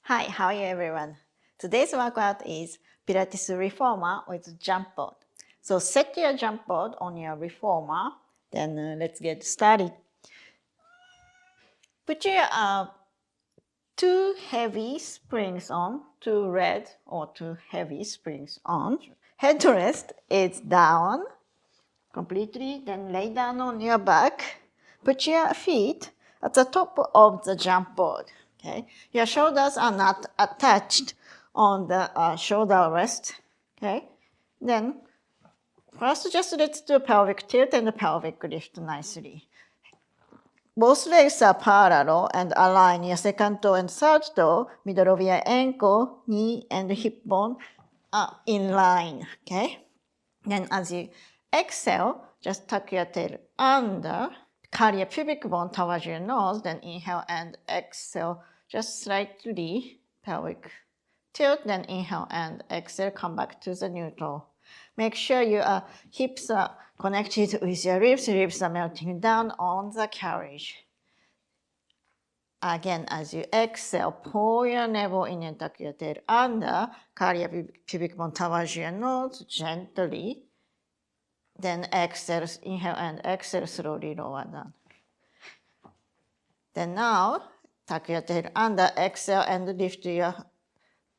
Hi, how are you everyone? Today's workout is Pilates Reformer with jump board. So set your jump board on your reformer, then let's get started. Put your two heavy springs on, two red or two heavy springs on. Headrest is down completely, then lay down on your back. Put your feet at the top of the jump board. Okay, your shoulders are not attached on the shoulder rest. Okay, then first just let's do pelvic tilt and pelvic lift nicely. Both legs are parallel and align your second toe and third toe, middle of your ankle, knee, and hip bone are in line. Okay, then as you exhale, just tuck your tail under, carry your pubic bone towards your nose, then inhale and exhale, just slightly pelvic tilt, then inhale and exhale, come back to the neutral. Make sure your hips are connected with your ribs are melting down on the carriage. Again, as you exhale, pull your navel in and tuck your tail under, carry your pubic bone towards your nose gently. Then exhale, inhale and exhale, slowly lower down. Then now, tuck your tail under, exhale and lift your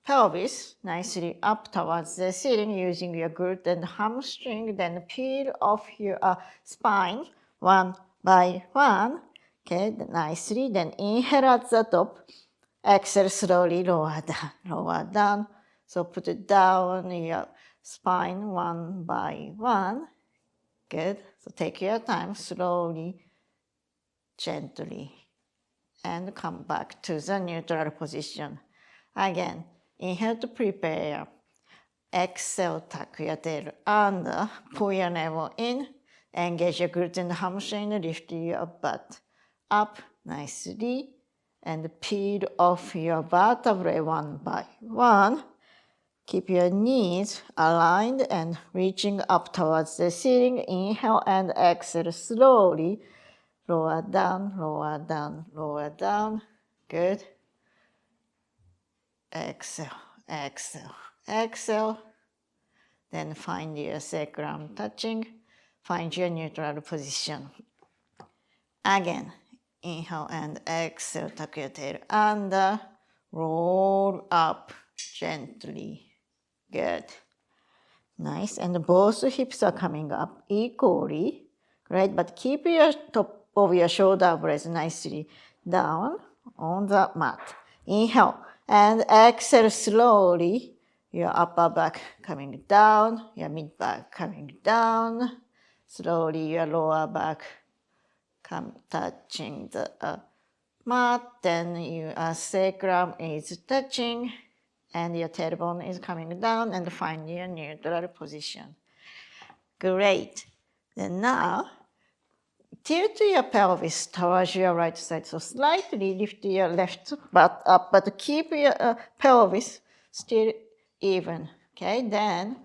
pelvis nicely up towards the ceiling using your glute and hamstring. Then peel off your spine one by one. Okay, nicely. Then inhale at the top. Exhale, slowly lower down, lower down. So put it down your spine one by one. Good. So take your time, slowly, gently, and come back to the neutral position. Again, inhale to prepare. Exhale, tuck your tail under, pull your navel in, engage your glute and hamstring, lift your butt up nicely, and peel off your vertebrae one by one. Keep your knees aligned and reaching up towards the ceiling. Inhale and exhale slowly. Lower down, lower down, lower down. Good. Exhale, exhale, exhale. Then find your sacrum touching. Find your neutral position. Again, inhale and exhale. Tuck your tail under. Roll up gently. Good. Nice. And both hips are coming up equally. Right? But keep your top of your shoulder blades nicely down on the mat. Inhale and exhale slowly. Your upper back coming down. Your mid back coming down. Slowly your lower back touching the mat. Then your sacrum is touching. And your tailbone is coming down and find your neutral position. Great. Then now, tilt your pelvis towards your right side. So slightly lift your left butt up, but keep your pelvis still even. Okay, then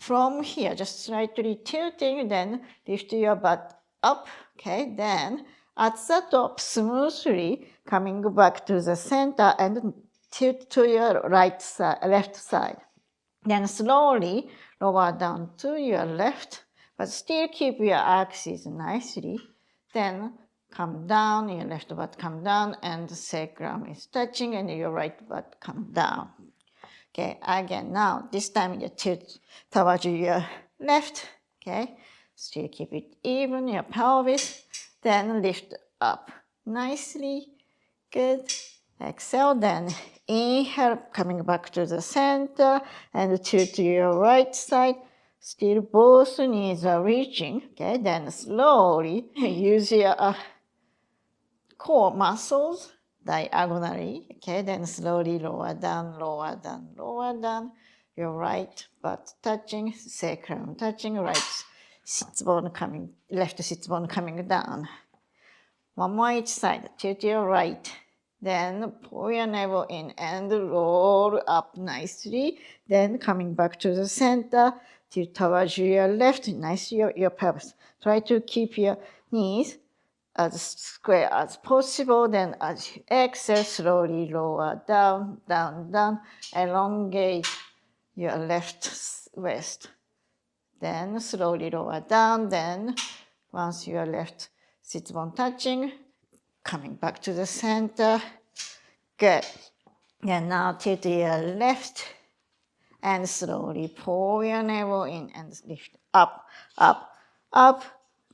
from here, just slightly tilting, then lift your butt up. Okay, then at the top, smoothly coming back to the center and tilt to your right side, left side. Then slowly lower down to your left, but still keep your axis nicely. Then come down, your left butt come down, and the sacrum is touching, and your right butt come down. Okay, again, now this time you tilt towards your left. Okay, still keep it even, your pelvis. Then lift up nicely. Good. Exhale, then inhale, coming back to the center and tilt to your right side. Still both knees are reaching. Okay, then slowly use your core muscles diagonally. Okay, then slowly lower down, lower down, lower down. Your right butt touching, sacrum touching, right sit bone coming, left sit bone coming down. One more each side. Tilt your right. Then pull your navel in and roll up nicely. Then coming back to the center, tilt towards your left, nicely your pelvis. Try to keep your knees as square as possible. Then as you exhale, slowly lower down, down, down. Elongate your left waist. Then slowly lower down. Then once your left sit bone touching, coming back to the center. Good. And now tilt your left and slowly pull your navel in and lift up, up, up.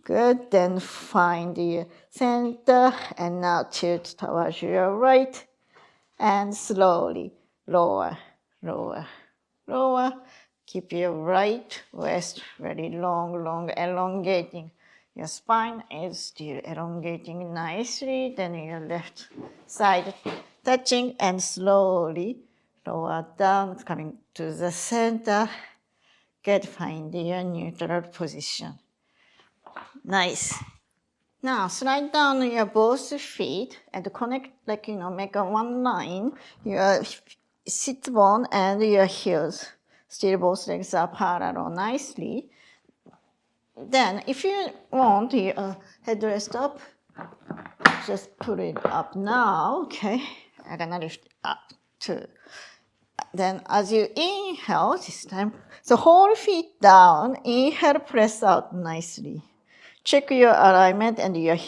Good. Then find the center and now tilt towards your right and slowly lower, lower, lower. Keep your right waist very long, long, elongating. Your spine is still elongating nicely. Then your left side touching and slowly lower down, coming to the center. Good, find your neutral position. Nice. Now slide down your both feet and connect, like, make a one line. Your sit bone and your heels. Still both legs are parallel nicely. Then if you want your headrest up, just put it up now, okay? I'm gonna lift up too. Then as you inhale this time, so hold feet down, inhale, press out nicely. Check your alignment and your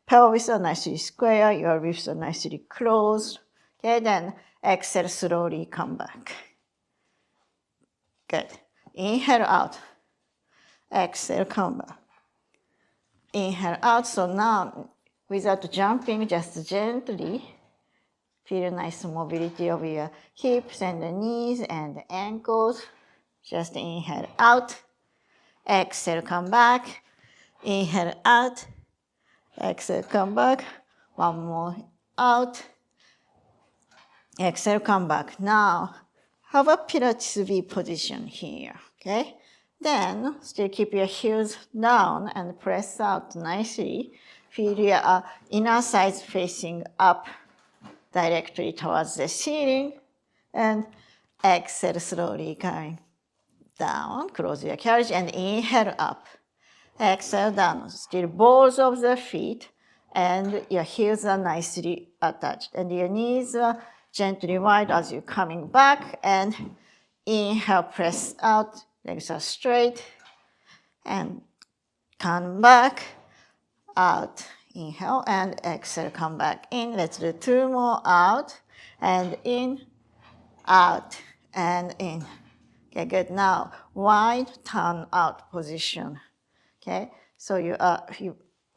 pelvis are nicely square, your ribs are nicely closed. Okay, then exhale, slowly come back. Good. Inhale out. Exhale, come back. Inhale out. So now, without jumping, just gently feel nice mobility of your hips and the knees and the ankles. Just inhale out. Exhale, come back. Inhale out. Exhale, come back. One more out. Exhale, come back. Now, have a Pilates V position here, okay? Then, still keep your heels down and press out nicely. Feel your inner thighs facing up directly towards the ceiling. And exhale, slowly coming down. Close your carriage and inhale up. Exhale down. Still balls of the feet. And your heels are nicely attached. And your knees are gently wide as you're coming back. And inhale, press out. Legs are straight. And come back. Out. Inhale and exhale. Come back in. Let's do two more. Out. And in. Out. And in. Okay, good. Now, wide turn out position. Okay, so you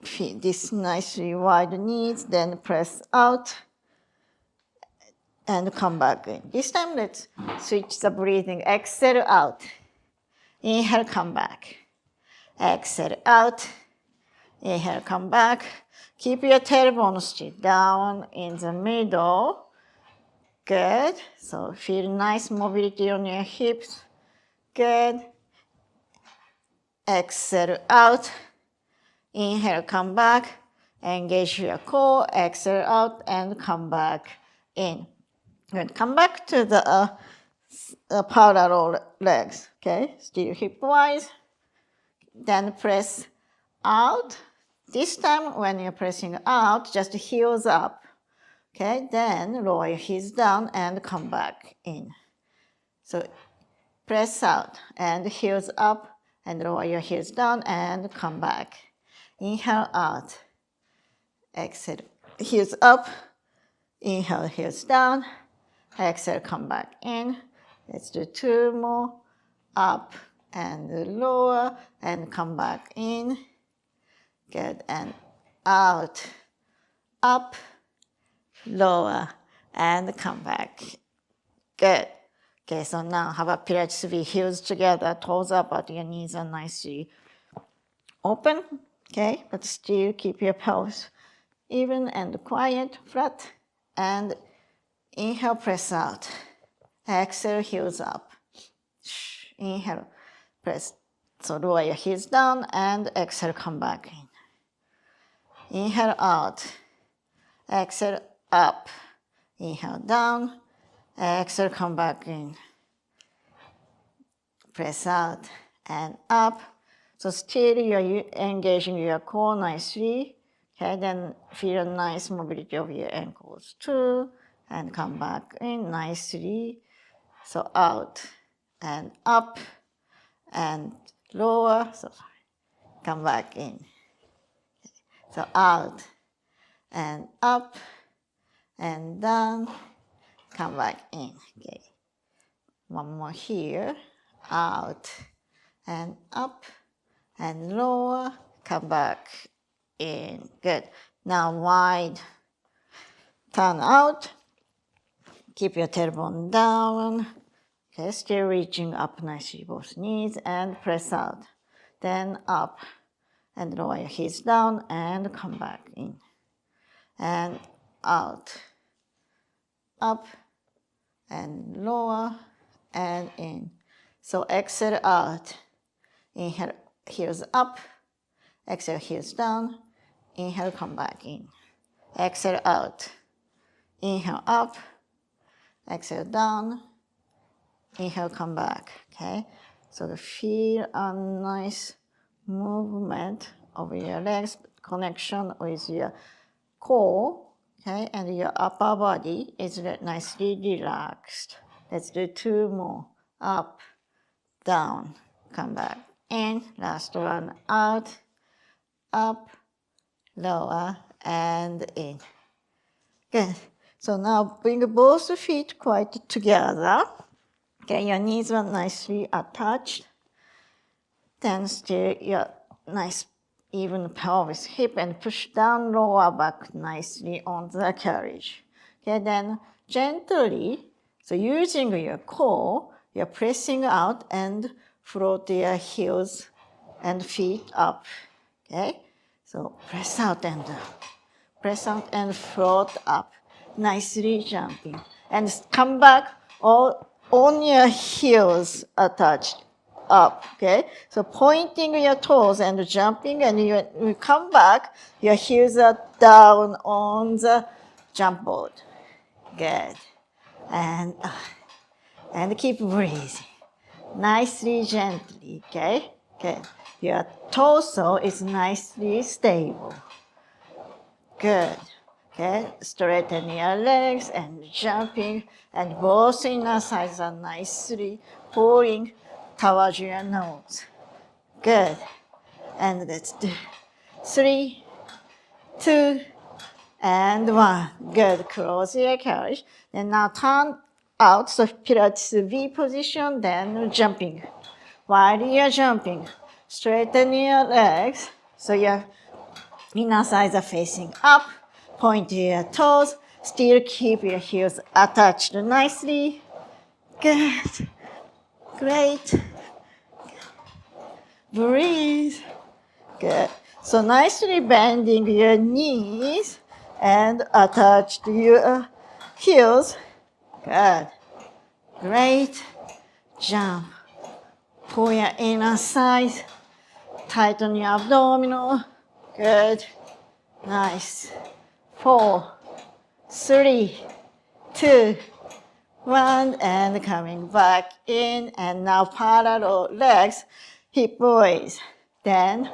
feel this nicely wide knees, then press out and come back in. This time, let's switch the breathing. Exhale out. Inhale, come back. Exhale out. Inhale, come back. Keep your tailbone still down in the middle. Good. So feel nice mobility on your hips. Good. Exhale out. Inhale, come back. Engage your core. Exhale out and come back in. Good. Come back to the parallel legs. Okay. Still hip wise. Then press out. This time when you're pressing out, just heels up. Okay. Then lower your heels down and come back in. So press out and heels up and lower your heels down and come back. Inhale out. Exhale. Heels up. Inhale, heels down. Exhale, come back in. Let's do two more. Up and lower and come back in. Good. And out. Up. Lower and come back. Good. Okay, so now have a Pilates V, heels together, toes up, but your knees are nicely open. Okay, but still keep your pelvis even and quiet, flat. And inhale, press out. Exhale, heels up. Inhale, press. So lower your heels down and exhale, come back in. Inhale out. Exhale up. Inhale down. Exhale, come back in. Press out and up. So still you're engaging your core nicely. Okay, then feel a nice mobility of your ankles too. And come back in nicely. So out and up and lower. So come back in. So out and up and down. Come back in. Okay. One more here. Out and up and lower. Come back in. Good. Now wide. Turn out. Keep your tailbone down. Okay, still reaching up nicely, both knees, and press out. Then up and lower your hips down and come back in. And out. Up and lower and in. So exhale out. Inhale, heels up. Exhale, heels down. Inhale, come back in. Exhale out. Inhale up. Exhale down. Inhale, come back. Okay? So feel a nice movement of your legs, connection with your core. Okay? And your upper body is nicely relaxed. Let's do 2 more. Up, down, come back in. Last one, out, up, lower, and in. Good. So now bring both feet quite together. Okay, your knees are nicely attached. Then still your nice even pelvis, hip, and push down lower back nicely on the carriage. Okay, then gently, so using your core, you're pressing out and float your heels and feet up. Okay, so press out and down. Press out and float up. Nicely jumping. And come back all on your heels attached up, okay? So pointing your toes and jumping, and you come back, your heels are down on the jump board. Good. And keep breathing. Nicely, gently, okay? Good. Your torso is nicely stable. Good. Okay, straighten your legs and jumping, and both inner thighs are nicely pulling towards your nose. Good. And let's do 3, 2, and 1. Good. Close your carriage. Then now turn out, so Pilates V position, then jumping. While you're jumping, straighten your legs, so your inner thighs are facing up. Point your toes. Still keep your heels attached nicely. Good. Great. Breathe. Good. So nicely bending your knees and attach to your heels. Good. Great. Jump. Pull your inner thighs. Tighten your abdominal. Good. Nice. 4, 3, 2, 1, and coming back in. And now parallel legs, hip width. Then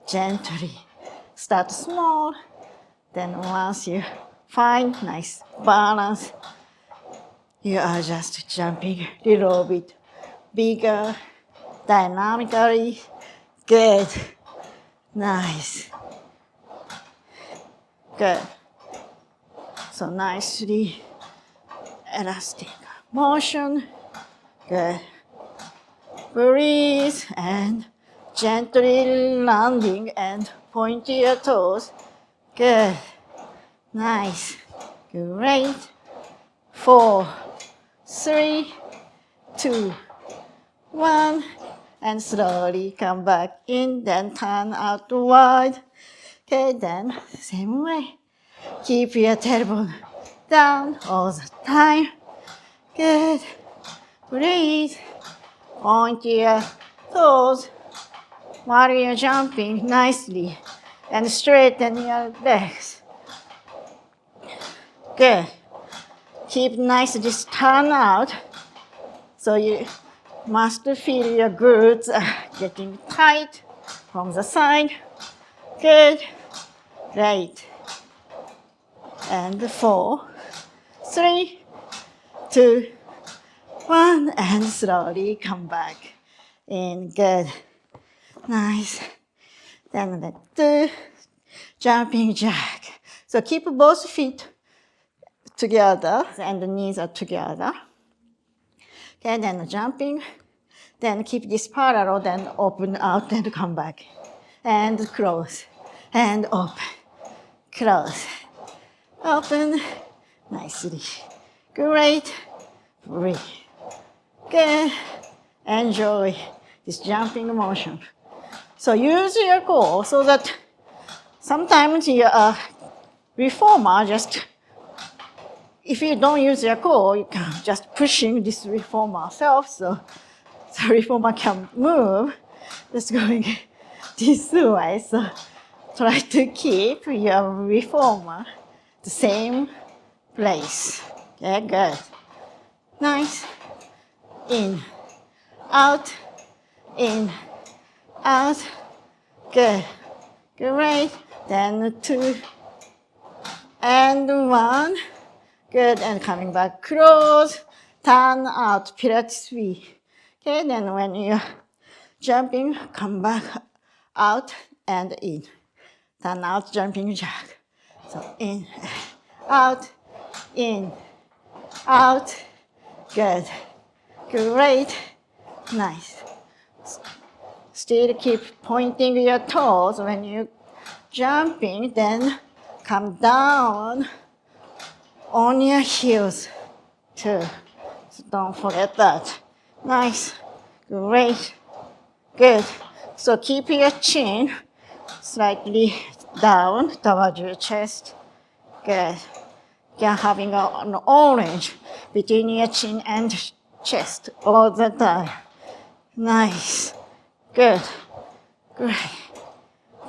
gently start small. Then once you find nice balance, you are just jumping a little bit bigger, dynamically. Good. Nice. Good. So nicely elastic motion. Good. Breathe and gently landing and point your toes. Good. Nice. Great. 4, 3, 2, 1. And slowly come back in, then turn out wide. Okay, then same way. Keep your tailbone down all the time. Good. Breathe. Point your toes while you're jumping nicely. And straighten your legs. Good. Keep nice, just turn out. So you must feel your glutes are getting tight from the side. Good. Great. And 4, 3, 2, 1, and slowly come back in. Good. Nice. Then let's do jumping jack. So keep both feet together and the knees are together. Okay, then jumping. Then keep this parallel, then open out and come back. And close. And open. Close. Open. Nicely. Great. Breathe. Good. Enjoy this jumping motion. So use your core so that sometimes your reformer just, if you don't use your core, you can just pushing this reformer self, so the reformer can move. Just going this way. So try to keep your reformer the same place. Okay, good. Nice. In, out, in, out. Good. Great. Then 2 and 1. Good. And coming back, close, turn out, Pilates V. Okay, then when you're jumping, come back out and in. Turn out, jumping jack. So in, out, in, out. Good. Great. Nice. Still keep pointing your toes when you're jumping, then come down on your heels too. So don't forget that. Nice. Great. Good. So keep your chin slightly down towards your chest. Good. You're having an orange between your chin and chest all the time. Nice. Good. Great.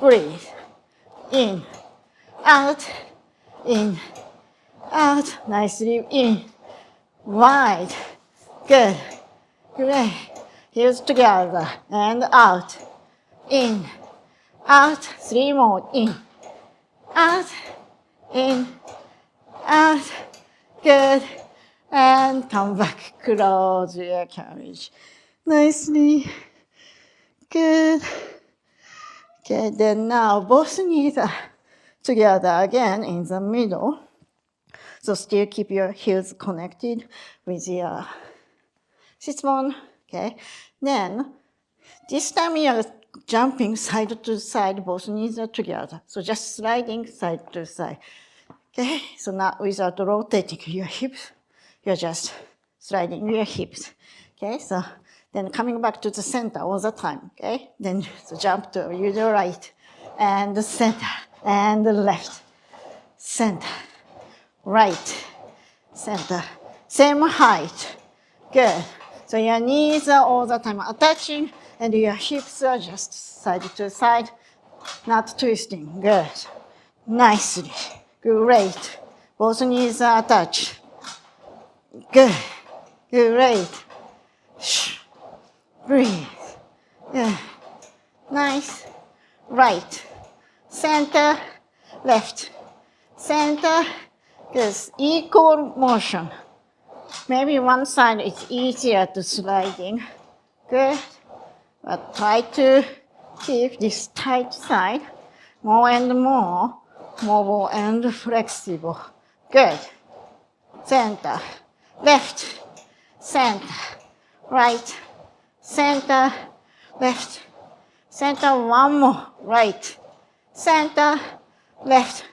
Breathe. In. Out. In. Out. Nicely in. Wide. Good. Great. Heels together. And out. In. Out. 3 more. In. Out. In. Out. Good. And come back. Close your carriage. Nicely. Good. Okay, then now both knees are together again in the middle. So still keep your heels connected with your sit bone. Okay. Then this time you're jumping side to side, both knees are together. So just sliding side to side. Okay. So now without rotating your hips, you're just sliding your hips. Okay. So then coming back to the center all the time. Okay. Then so jump to your right and the center and the left, center, right, center, same height. Good. So your knees are all the time attaching and your hips are just side to side, not twisting. Good. Nicely. Great. Both knees are attached. Good. Great. Breathe. Good. Nice. Right. Center. Left. Center. Good. Equal motion. Maybe one side is easier to sliding. Good. But try to keep this tight side more and more mobile and flexible. Good. Center. Left. Center. Right. Center. Left. Center. One more. Right. Center. Left.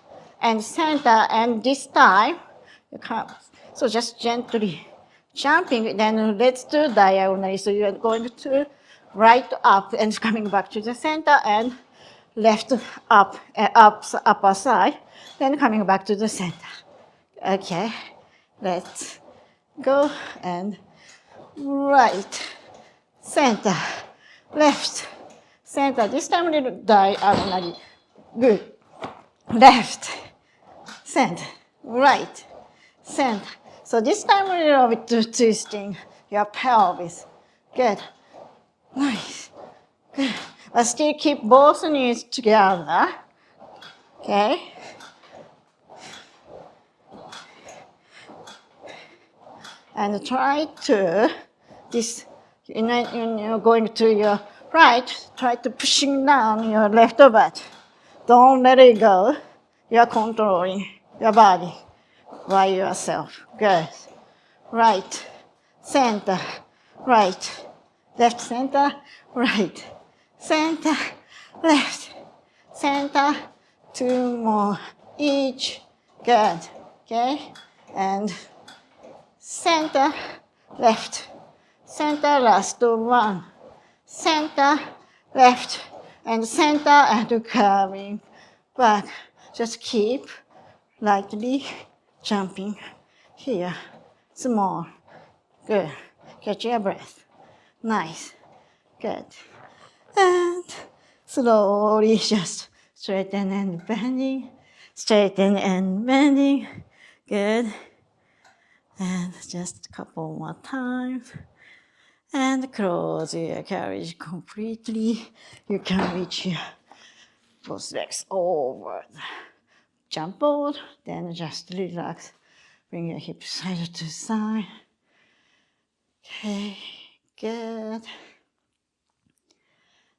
And center. And this time you come. So just gently jumping, then let's do diagonally. So you're going to right up and coming back to the center and left up, upper side, then coming back to the center. Okay, let's go and right, center, left, center. This time a little diagonally. Good. Left, center, right, center. So this time a little bit twisting your pelvis. Good. Nice. Good. But still keep both knees together. Okay? And try to, when you're going to your right, try to pushing down your left butt. Don't let it go. You're controlling your body by yourself. Good. Right, center, right, left, center, right, center, left, center, two more each. Good. Okay? And center, left, center, last one, center, left, and center, and coming back. Just keep lightly jumping here. Small. Good. Catch your breath. Nice. Good. And slowly just straighten and bending. Straighten and bending. Good. And just a couple more times. And close your carriage completely. You can reach your both legs over the jump board. Then just relax. Bring your hips side to side. Okay, good.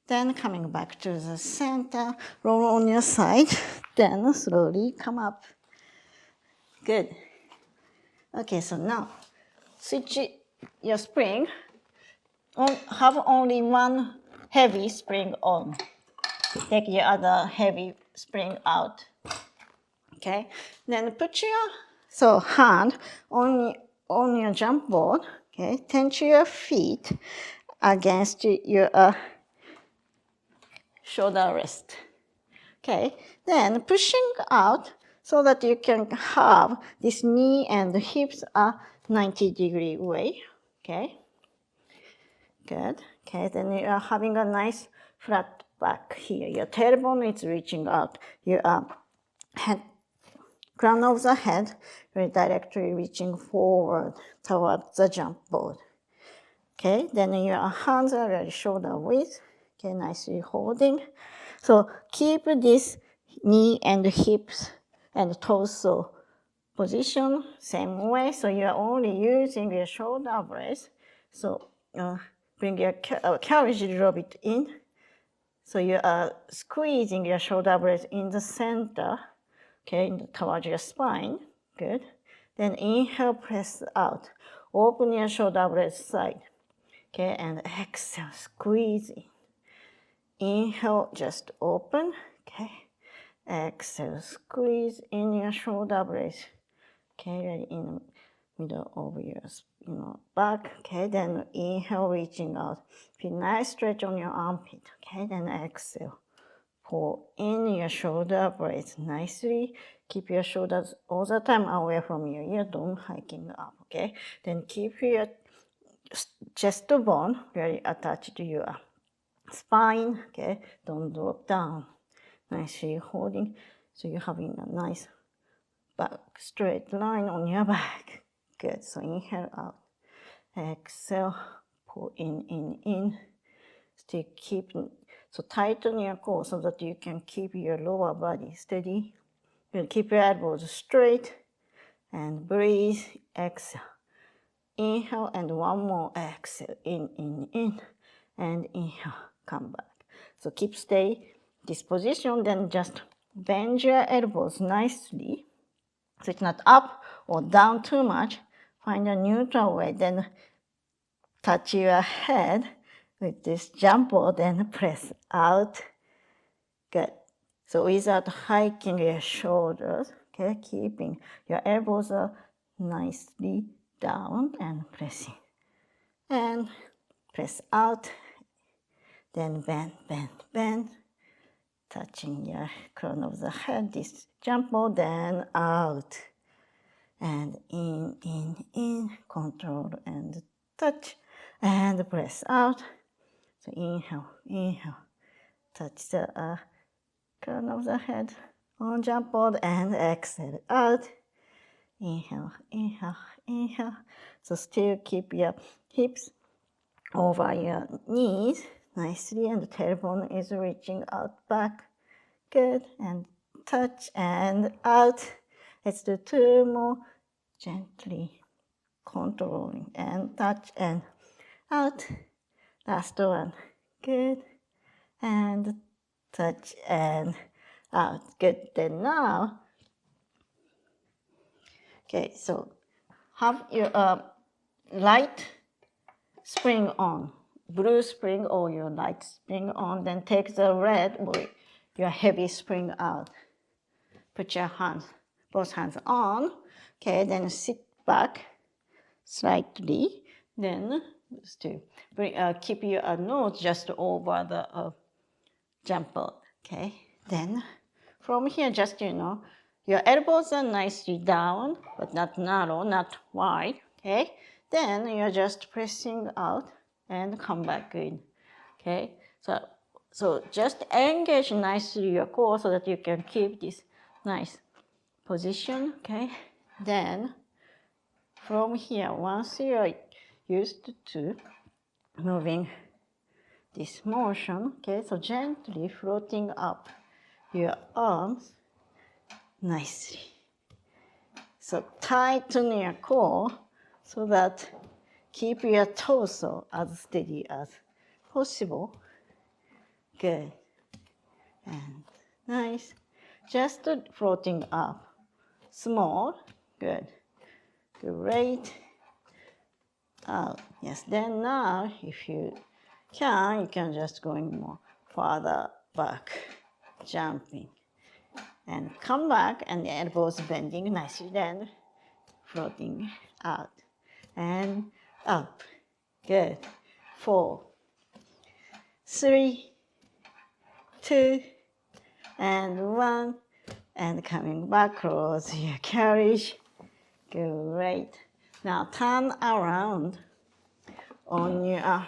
Then coming back to the center, roll on your side. Then slowly come up. Good. Okay, so now switch your spring. Have only one heavy spring on. Take your other heavy spring out. Okay. Then put your hand on your jump board. Okay. Tense your feet against your shoulder rest. Okay. Then pushing out so that you can have this knee and the hips are 90-degree way. Okay. Good. Okay. Then you are having a nice flat back here. Your tailbone is reaching out. Your head, crown of the head, very directly reaching forward towards the jump board. Okay, then your hands are at shoulder width. Okay, nicely holding. So keep this knee and hips and torso position same way. So you are only using your shoulder blades. So bring your carriage a little bit in. So you are squeezing your shoulder blades in the center. Okay, towards your spine. Good. Then inhale, press out. Open your shoulder blades side. Okay, and exhale, squeeze in. Inhale, just open. Okay. Exhale, squeeze in your shoulder blades. Okay, right in the middle of your back. Okay, then inhale, reaching out. Feel nice stretch on your armpit. Okay, then exhale. Pull in your shoulder blades nicely. Keep your shoulders all the time away from your ear. Don't hiking up, okay? Then keep your chest bone very attached to your spine, okay? Don't drop down. Nicely holding. So you're having a nice back straight line on your back. Good. So inhale out. Exhale. Pull in. Still keep. So tighten your core so that you can keep your lower body steady. You keep your elbows straight and breathe. Exhale. Inhale and one more exhale. In, and inhale. Come back. So stay this position. Then just bend your elbows nicely. So it's not up or down too much. Find a neutral way. Then touch your head with this jump board and press out. Good. So without hiking your shoulders, okay, keeping your elbows are nicely down and pressing. And press out. Then bend. Touching your crown of the head, this jump board, then out. And in, control and touch. And press out. So inhale. Touch the crown of the head on jump board and exhale out. Inhale. So still keep your hips over your knees nicely and the tailbone is reaching out back. Good. And touch and out. Let's do 2 more. Gently controlling and touch and out. Last one. Good. And touch and out. Good. Then now, okay, so have your light spring on, blue spring or your light spring on, then take the red or your heavy spring out. Put your hands, both hands on, okay, then sit back slightly, then keep your nose just over the jumper, okay, then from here just, your elbows are nicely down, but not narrow, not wide, okay, then you're just pressing out and come back in, okay, so just engage nicely your core so that you can keep this nice position, okay, then from here, once you are used to moving this motion, okay, so gently floating up your arms nicely. So tighten your core so that keep your torso as steady as possible. Good. And nice. Just floating up. Small. Good. Great. Out. Yes. Then now, if you can just going more farther back, jumping. And come back, and the elbows bending nicely, then floating out and up. Good. 4, 3, 2, and 1. And coming back, close your carriage. Great. Now turn around on your,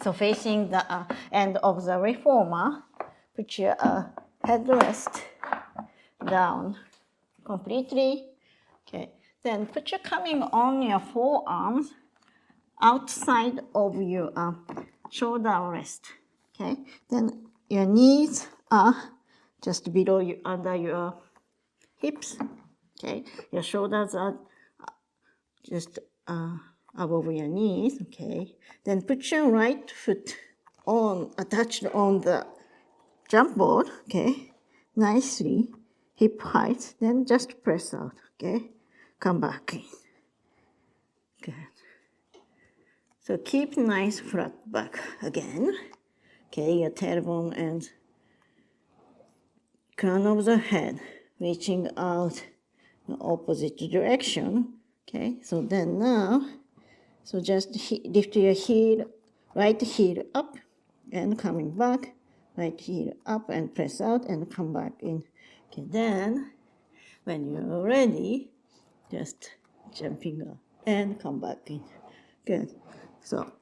so facing the end of the reformer, put your headrest down completely. Okay. Then put your coming on your forearms outside of your shoulder rest. Okay. Then your knees are just below you, under your hips. Okay. Your shoulders are just above your knees. Okay. Then put your right foot on, attached on the jump board. Okay. Nicely. Hip height, then just press out, okay? Come back in. Good. So keep nice flat back again. Okay, your tailbone and crown of the head reaching out in the opposite direction. Okay, so then now, so just lift your heel, right heel up and coming back, right heel up and press out and come back in. Okay, then when you're ready, just jumping up and come back in. Good. So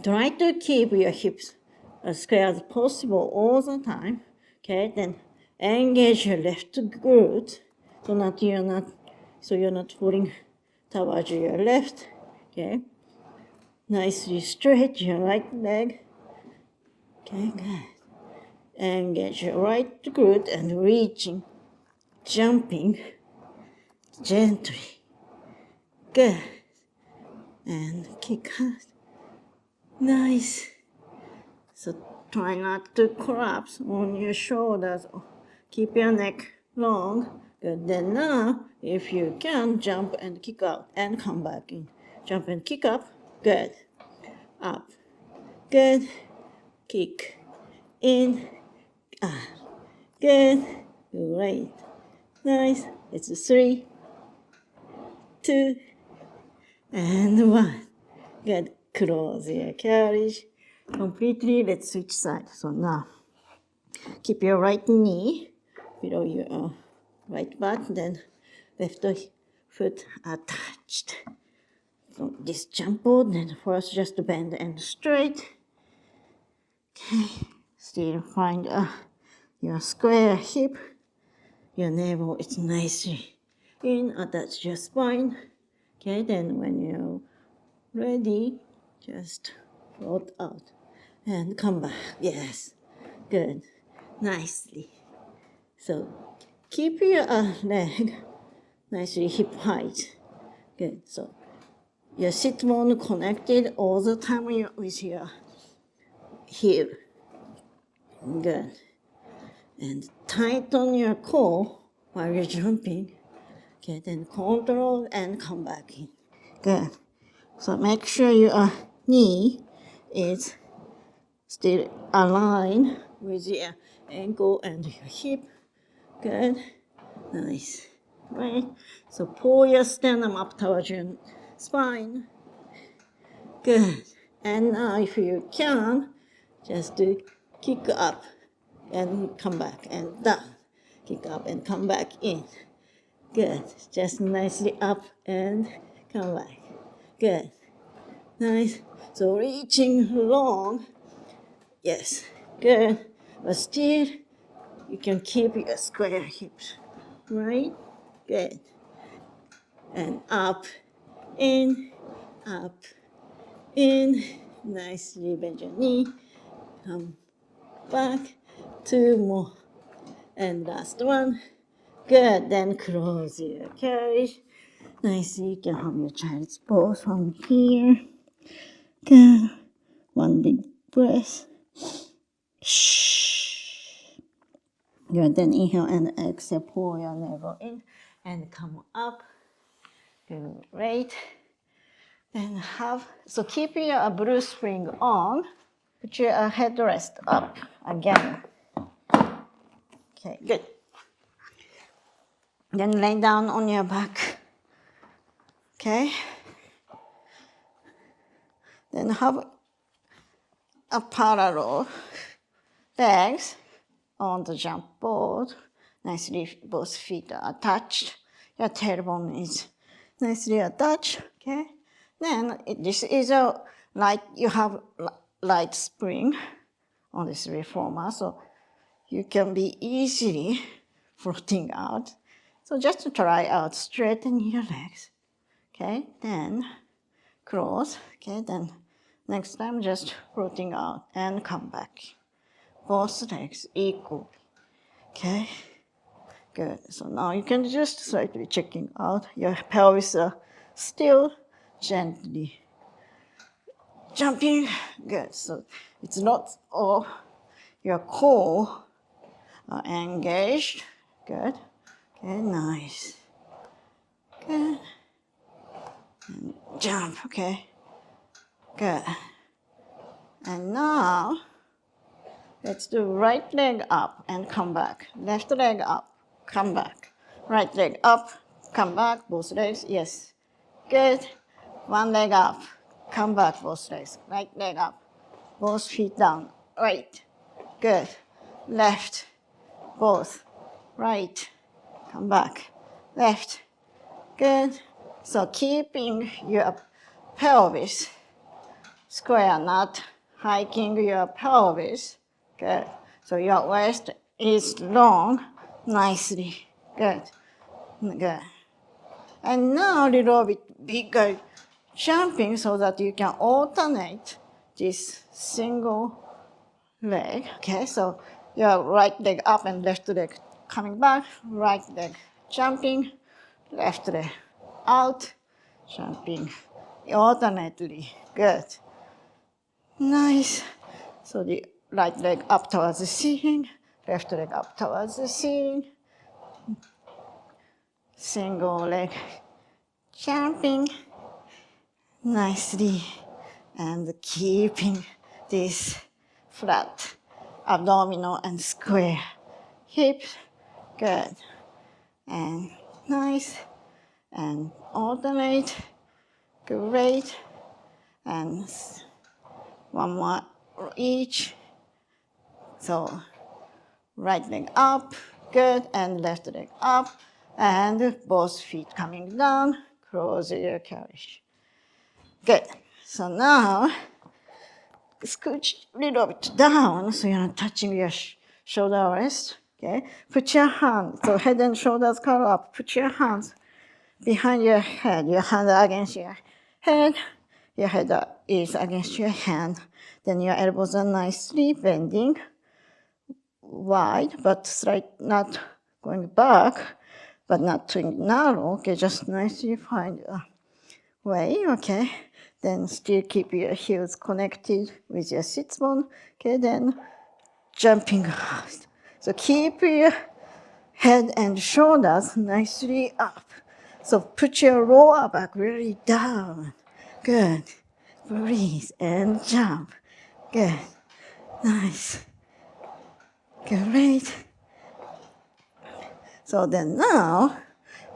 try to keep your hips as square as possible all the time. Okay. Then engage your left glute so you're not falling towards your left. Okay. Nicely stretch your right leg. Okay. Good. Engage your right glute and reaching, jumping gently. Good. And kick out. Nice. So try not to collapse on your shoulders. Keep your neck long. Good. Then now, if you can, jump and kick out and come back in. Jump and kick up. Good. Up. Good. Kick. In. Out. Good. Great. Nice. It's 3, 2, and 1. Good. Close your carriage completely. Let's switch sides. So now, keep your right knee below your right butt, then left foot attached. So this jump board, then first just bend and straight. Okay. Still find your square hip. Your navel is nicely in, attach your spine. Okay, then when you're ready, just float out and come back. Yes, good, nicely. So keep your leg nicely hip height. Good. So your sit bone connected all the time with your heel. Good. And tighten your core while you're jumping. Okay, then control and come back in. Good. So make sure your knee is still aligned with your ankle and your hip. Good. Nice. Right. So pull your sternum up towards your spine. Good. And now if you can, just do kick up and come back and down. Kick up and come back in. Good. Just nicely up and come back. Good. Nice. So reaching long. Yes. Good. But still, you can keep your square hips. Right? Good. And up, in, up, in. Nicely bend your knee. Come back. 2 more. And last one. Good. Then close your carriage. Nicely. You can have your child's pose from here. Good. One big breath. Shh. Good. Then inhale and exhale. Pull your navel in and come up. Great. Then so keep your blue spring on. Put your headrest up again. Okay, good. Then lay down on your back. Okay. Then have a parallel legs on the jump board. Nicely, both feet are attached. Your tailbone is nicely attached. Okay. Then this is a light. You have light spring on this reformer, so you can be easily floating out. So just try out, straighten your legs. Okay. Then close. Okay. Then next time just floating out and come back. Both legs equal. Okay. Good. So now you can just slightly checking out your pelvis still gently jumping. Good. So it's not all your core are engaged. Good. Okay. Nice. Good. And jump. Okay. Good. And now let's do right leg up and come back. Left leg up, come back. Right leg up, come back. Both legs, yes. Good. One leg up, come back, both legs. Right leg up, both feet down. Right. Good. Left, both. Right. Come back. Left. Good. So keeping your pelvis square, not hiking your pelvis. Good. So your waist is long, nicely. Good. Good. And now a little bit bigger jumping so that you can alternate this single leg. Okay, so your right leg up and left leg coming back, right leg jumping, left leg out, jumping alternately. Good. Nice. So the right leg up towards the ceiling, left leg up towards the ceiling. Single leg jumping nicely and keeping this flat abdominal and square hips. Good. And nice. And alternate. Great. And one more each. So right leg up, good, and left leg up, and both feet coming down, close your carriage. Good. So now, scooch a little bit down so you're not touching your shoulder rest. Okay. Put your hands, so head and shoulders curl up. Put your hands behind your head, your hand against your head. Your head is against your hand. Then your elbows are nicely bending, wide, but not going back, but not too narrow. Okay, just nicely find a way. Okay, then still keep your heels connected with your sit bone. Okay, then jumping out. So keep your head and shoulders nicely up. So put your lower back really down. Good. Breathe and jump. Good. Nice. Great. So then now,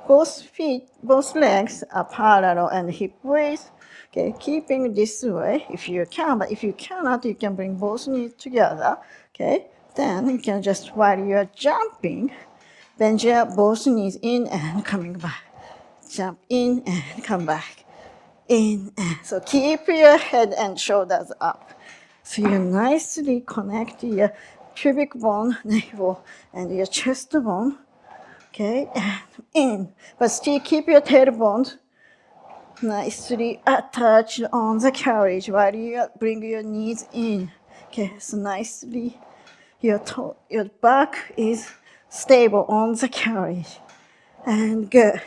both feet, both legs are parallel and hip width. Okay, keeping this way if you can, but if you cannot, you can bring both knees together. Okay, then you can just, while you're jumping, bend your both knees in and coming back. Jump in and come back. In and so keep your head and shoulders up. So you nicely connect your pubic bone, navel, and your chest bone. Okay, and in. But still keep your tailbone nicely attached on the carriage while you bring your knees in. Okay, so nicely your back is stable on the carriage. And good.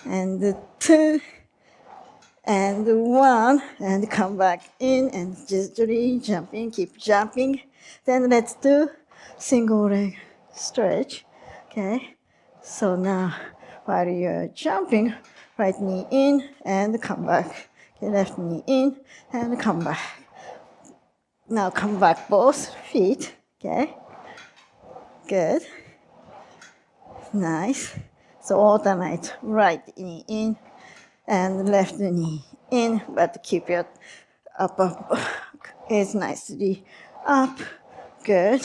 And 2, and 1, and come back in and gently jumping, keep jumping. Then let's do single leg stretch. Okay, so now while you're jumping, right knee in and come back. Okay, left knee in and come back. Now come back both feet. Okay, good, nice. So alternate right knee in and left knee in, but keep your upper back is nicely up. Good.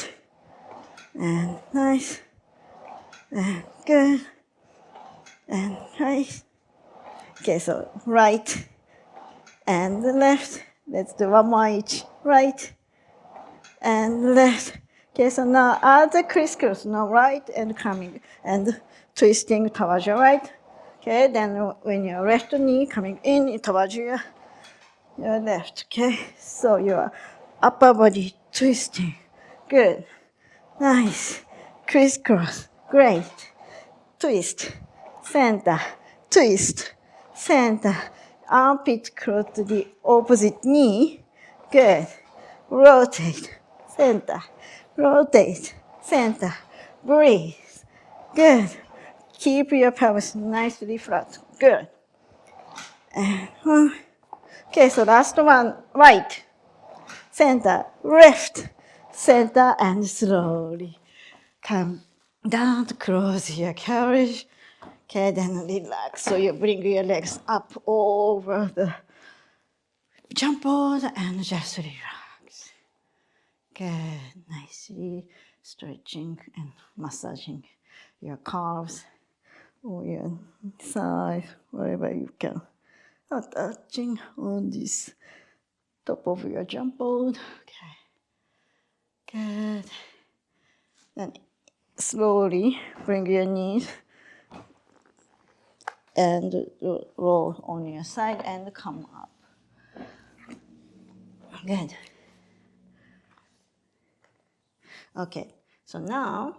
And nice. And good. And nice. Okay, so right and left. Let's do one more each. Right and left. Okay, so now add the crisscross. Now right and coming and twisting towards your right. Okay, then when your left knee coming in towards your left. Okay, so your upper body twisting. Good. Nice. Crisscross. Great. Twist. Center. Twist. Center. Armpit close to the opposite knee. Good. Rotate. Center. Rotate. Center. Breathe. Good. Keep your pelvis nicely flat. Good. And one. Okay, so last one, right, center, left, center, and slowly come down to close your carriage. Okay, then relax. So you bring your legs up over the jump board and just relax. Good, nicely stretching and massaging your calves or your thighs, wherever you can. Touching on this top of your jump board. Okay. Good. Then slowly bring your knees and roll on your side and come up. Good. Okay. So now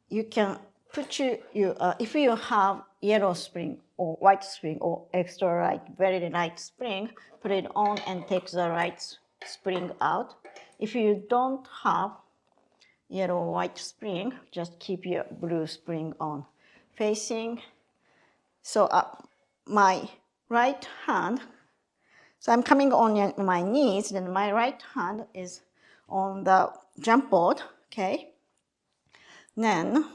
you can put if you have yellow spring or white spring or extra light, very light spring, put it on and take the right spring out. If you don't have yellow or white spring, just keep your blue spring on. Facing, so my right hand, so I'm coming on my knees, then my right hand is on the jump board, okay? Then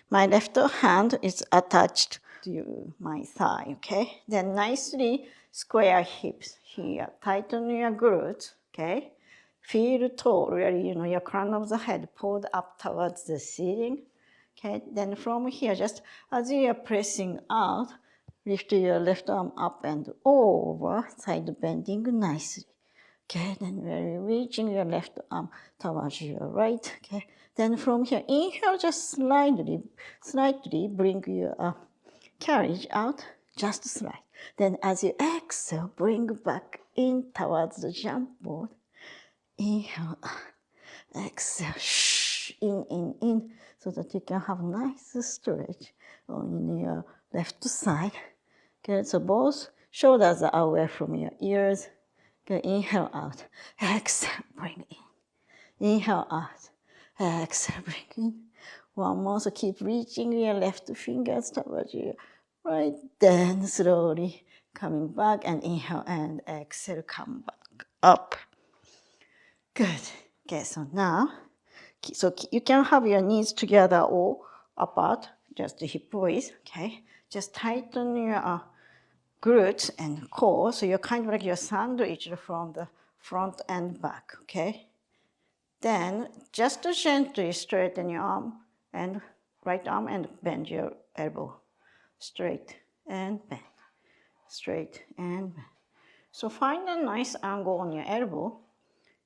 my left hand is attached to my thigh, okay? Then nicely square hips here. Tighten your glutes, okay? Feel tall, really, your crown of the head pulled up towards the ceiling, okay? Then from here, just as you are pressing out, lift your left arm up and over, side bending nicely. Okay, then we're reaching your left arm towards your right. Okay, then from here, inhale, just slightly bring your carriage out, just slide. Then as you exhale, bring back in towards the jump board. Inhale, exhale, in. so that you can have nice stretch on your left side. Good, so both shoulders are away from your ears. Good, inhale out, exhale, bring in. Inhale out, exhale, bring in. One more, so keep reaching your left fingers towards your right, then slowly coming back and inhale and exhale, come back up. Good. Okay, so now, so you can have your knees together or apart, just hip width, okay? Just tighten your glutes and core, so you're kind of like you're sandwiched from the front and back, okay? Then just gently straighten your arm and right arm and bend your elbow. Straight and bend. Straight and bend. So find a nice angle on your elbow,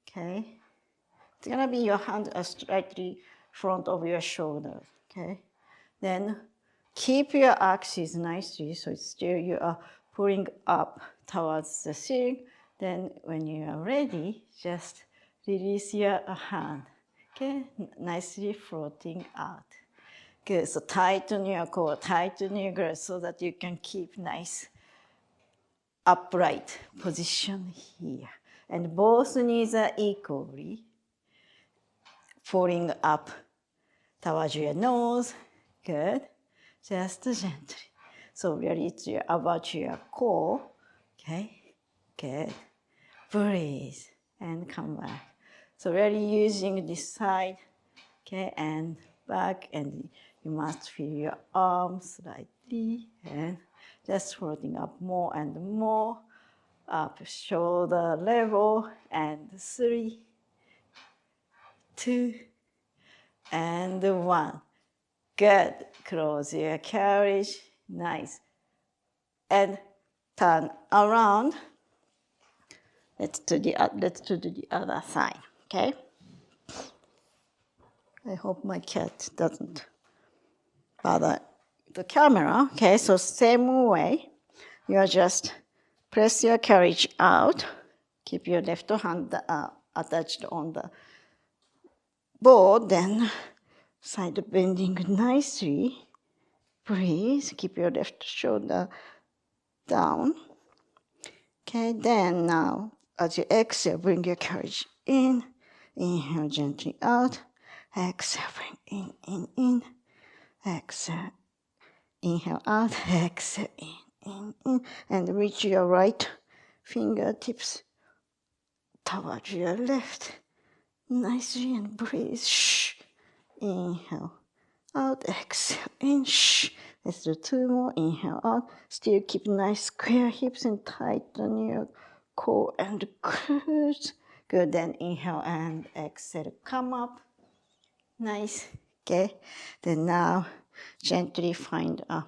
okay? It's gonna be your hand slightly front of your shoulder, okay? Then keep your axis nicely, so it's still you are pulling up towards the ceiling. Then when you are ready, just release your hand, okay? Nicely floating out. Good, so tighten your core, tighten your glutes so that you can keep nice upright position here. And both knees are equally falling up towards your nose. Good. Just gently. So really it's about your core. Okay. Good. Breathe and come back. So really using this side. Okay. And back, and you must feel your arms slightly and just floating up more and more. Up shoulder level, and 3, 2, and 1. Good. Close your carriage. Nice. And turn around. Let's do the other side. Okay. I hope my cat doesn't bother the camera. Okay. So same way, you just press your carriage out. Keep your left hand attached on the board. Then side bending nicely. Breathe. Keep your left shoulder down. Okay, then now, as you exhale, bring your carriage in. Inhale gently out. Exhale, bring in. Exhale. Inhale out. Exhale, in. And reach your right fingertips towards your left. Nicely, and breathe. Shh. Inhale out. Exhale, in. Shh. Let's do 2 more. Inhale out. Still keep nice square hips and tighten your core and glutes. Good. Then inhale and exhale. Come up. Nice. Okay. Then now gently find a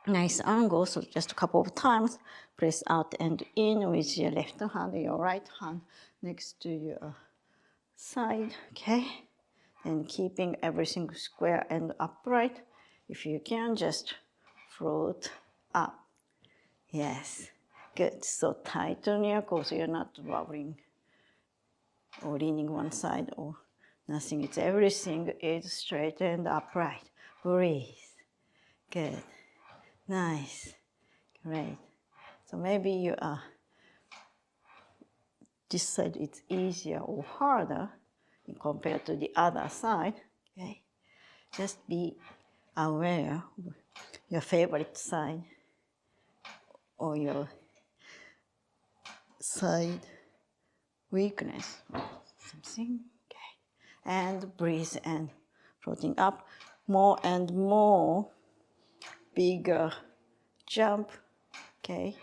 nice angle. So just a couple of times. Press out and in with your left hand, your right hand next to your side. Okay. And keeping everything square and upright. If you can, just float up. Yes. Good. So tighten your core so you're not wobbling or leaning one side or nothing. It's everything is straight and upright. Breathe. Good. Nice. Great. So maybe you are this side it's easier or harder compared to the other side. Okay. Just be aware of your favorite side or your side weakness or something. Okay. And breathe and floating up more and more. Bigger jump. Okay.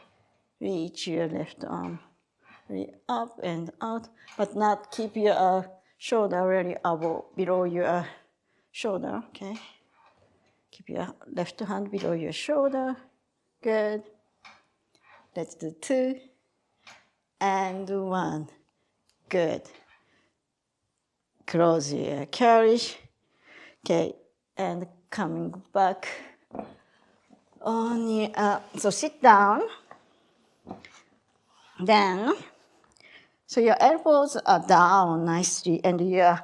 Reach your left arm really up and out, but not keep your shoulder really above, below your shoulder. Okay. Keep your left hand below your shoulder. Good. Let's do 2 and 1. Good. Close your carriage. Okay. And coming back on your, so sit down. Then, so your elbows are down nicely and your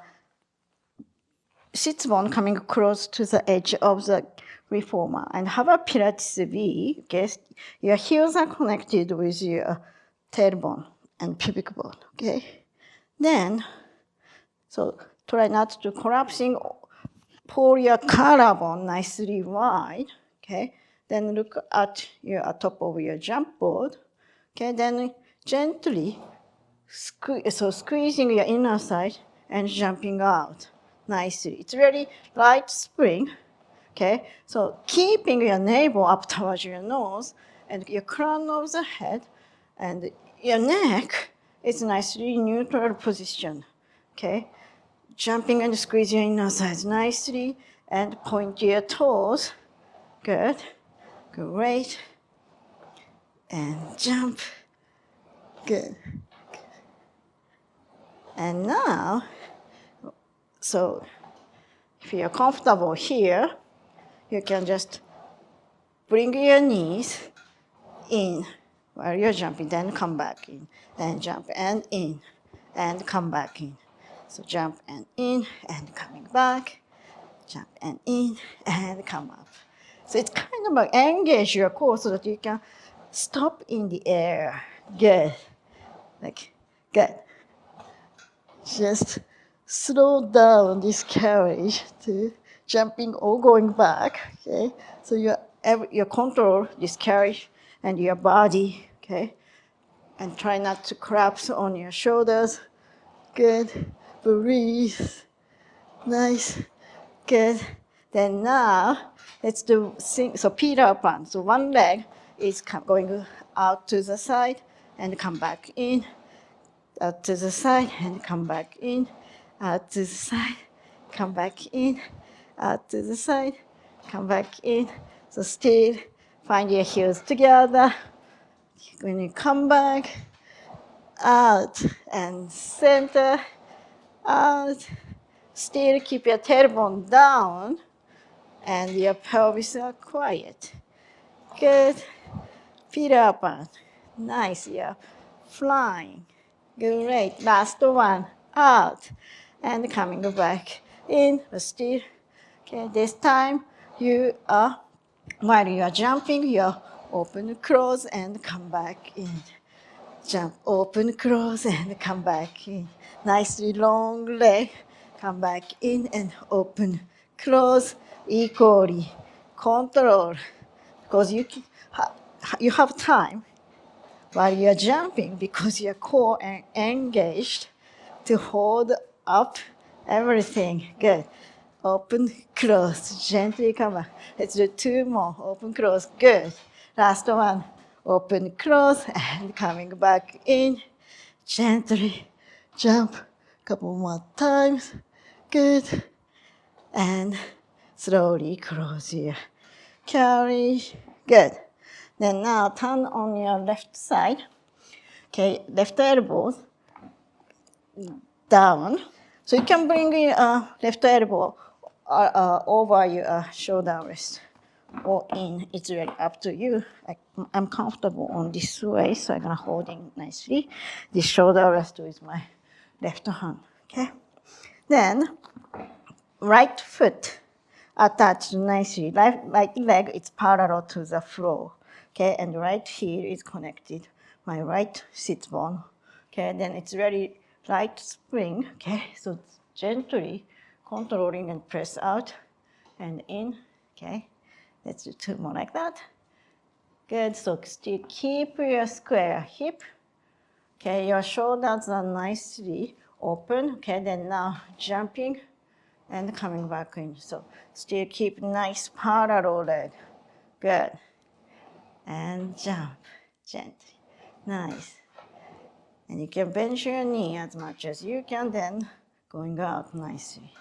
sit bone coming close to the edge of the reformer, and have a Pilates V. Okay, your heels are connected with your tailbone and pubic bone. Okay, then so try not to collapsing. Pull your collarbone nicely wide. Okay, then look at your top of your jump board. Okay, then gently squeezing your inner side and jumping out nicely. It's really light spring. Okay, so keeping your navel up towards your nose and your crown of the head and your neck is nicely neutral position. Okay, jumping and squeezing your inner thighs nicely and point your toes. Good, great, and jump. Good. And now, so if you're comfortable here, you can just bring your knees in while you're jumping, then come back in, then jump and in, and come back in. So jump and in, and coming back, jump and in, and come up. So it's kind of like engage your core so that you can stop in the air. Good. Like, good. Just slow down this carriage to jumping or going back, okay? So you control this carriage and your body, okay? And try not to collapse on your shoulders. Good. Breathe. Nice. Good. Then now, let's do so Peter Pan. So one leg is going out to the side and come back in. Out to the side and come back in, out to the side, come back in, out to the side, come back in. So still find your heels together. When you come back, out and center, out. Still keep your tailbone down and your pelvis are quiet. Good. Peter Pan. Nice, yeah. Flying. Great. Last one. Out. And coming back in. Still. Okay, this time while you are jumping, you open, close, and come back in. Jump, open, close, and come back in. Nicely long leg. Come back in and open, close, equally. Control. Because you have time while you're jumping because your core engaged to hold up everything. Good. Open, close, gently come back. Let's do two more. Open, close. Good. Last one. Open, close, and coming back in. Gently jump. Couple more times. Good. And slowly close your carriage. Good. Then now turn on your left side. Okay, left elbow down. So you can bring your left elbow over your shoulder rest or in. It's really up to you. I'm comfortable on this way, so I'm gonna hold it nicely. This shoulder rest with my left hand. Okay. Then right foot attached nicely. Right leg is parallel to the floor. Okay, and right heel is connected. My right sit bone. Okay, then it's very light spring. Okay, so gently controlling and press out and in. Okay, let's do two more like that. Good. So still keep your square hip. Okay, your shoulders are nicely open. Okay, then now jumping and coming back in. So still keep nice parallel leg. Good. And jump gently. Nice. And you can bend your knee as much as you can, then going out nicely.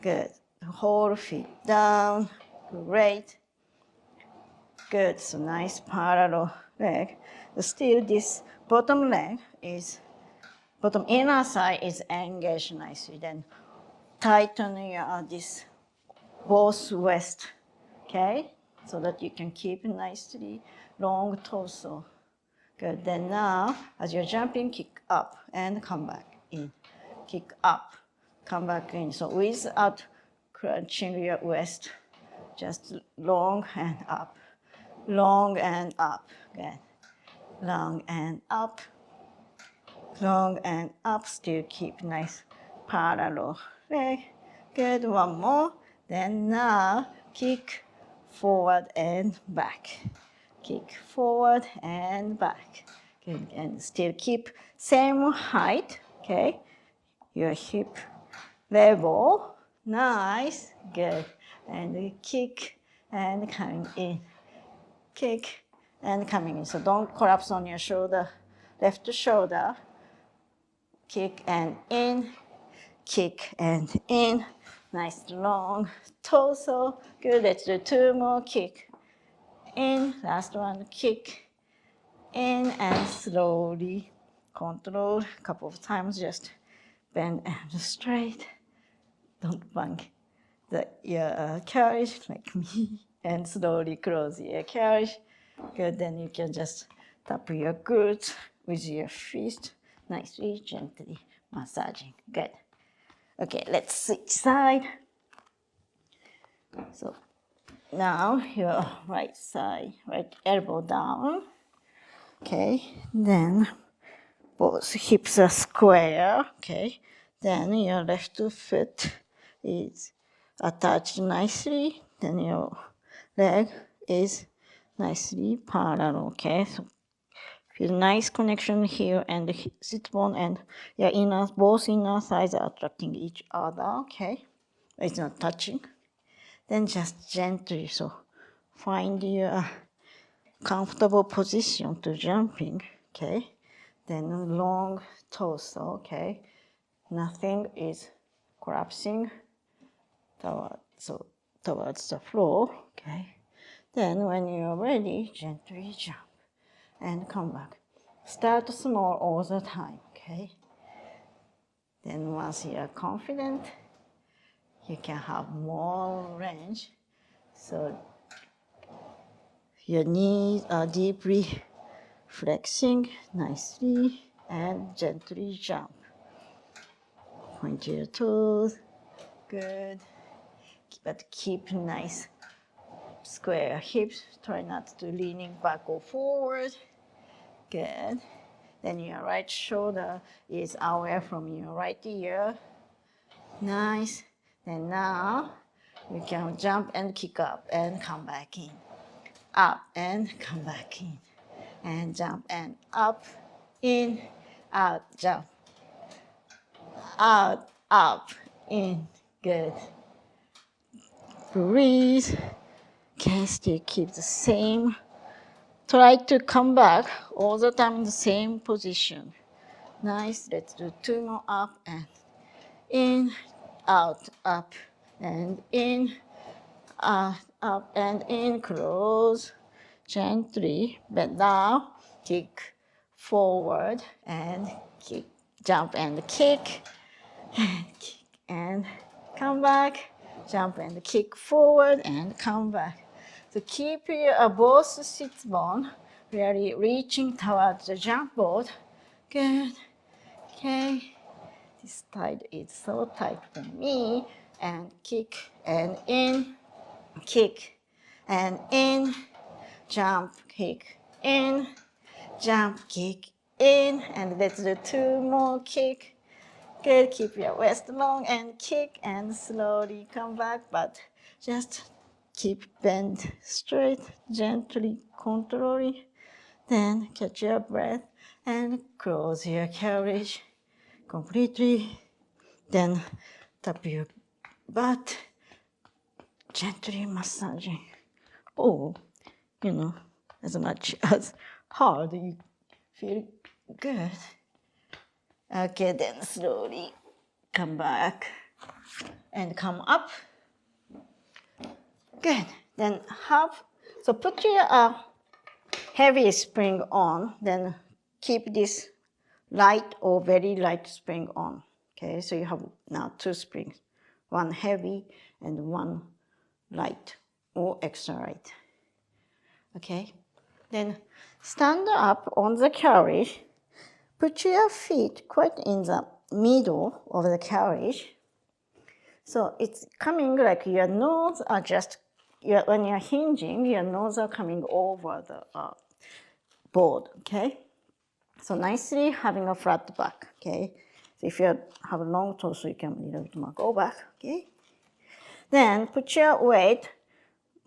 Good. Whole feet down. Great. Good. So nice parallel leg. Still this bottom inner side is engaged nicely. Then tighten this both waist, okay? So that you can keep nicely long torso. Good. Then now, as you're jumping, kick up and come back in. Kick up, come back in. So without crunching your waist, just long and up, long and up. Good. Long and up, long and up. Still keep nice parallel leg. Good. One more. Then now kick forward and back. Kick forward and back. Good. And still keep same height. Okay. Your hip level. Nice. Good. And kick and coming in. Kick and coming in. So don't collapse on your shoulder. Left shoulder. Kick and in. Kick and in. Nice long torso. Good. Let's do two more. Kick in. Last one. Kick in and slowly control. A couple of times. Just bend and straight. Don't bang your carriage like me. And slowly close your carriage. Good. Then you can just tap your glutes with your fist. Nicely, gently massaging. Good. Okay, let's switch side. So now your right side, right elbow down. Okay, then both hips are square. Okay, then your left foot is attached nicely. Then your leg is nicely parallel. Okay, so feel nice connection here and the sit bone and your both inner thighs are attracting each other. Okay, it's not touching. Then just gently, so find your comfortable position to jumping. Okay, then long torso. Okay, nothing is collapsing towards the floor. Okay, then when you're ready, gently jump and come back. Start small all the time. Okay. Then once you're confident, you can have more range. So your knees are deeply flexing nicely and gently jump. Point your toes. Good. But keep nice square hips. Try not to leaning back or forward. Good. Then your right shoulder is away from your right ear. Nice. Then now you can jump and kick up and come back in. Up and come back in. And jump and up, in, out, jump. Out, up, in. Good. Breathe. Okay, still keep the same. Try to come back all the time in the same position. Nice. Let's do two more up and in, out, up, and in, out, up, and in. Close. Gently bend down. Kick forward and kick. Jump and kick. And kick and come back. Jump and kick forward and come back. So keep your both sit bone really reaching towards the jump board. Good. Okay. This side is so tight for me. And kick and in. Kick and in. Jump, kick in. Jump, kick in. And let's do two more kick. Good. Keep your waist long and kick and slowly come back. But just keep bend straight, gently controlling. Then catch your breath and close your carriage completely. Then tap your butt, gently massaging. Or, as much as hard you feel good. Okay, then slowly come back and come up. Good. Then so put your heavy spring on, then keep this light or very light spring on. Okay, so you have now two springs, one heavy and one light or extra light. Okay, then stand up on the carriage, put your feet quite in the middle of the carriage. So it's coming like your nose are just, when you're hinging, your nose are coming over the board, okay? So nicely having a flat back, okay? So if you have a long torso, you can a little bit more go back, okay? Then put your weight,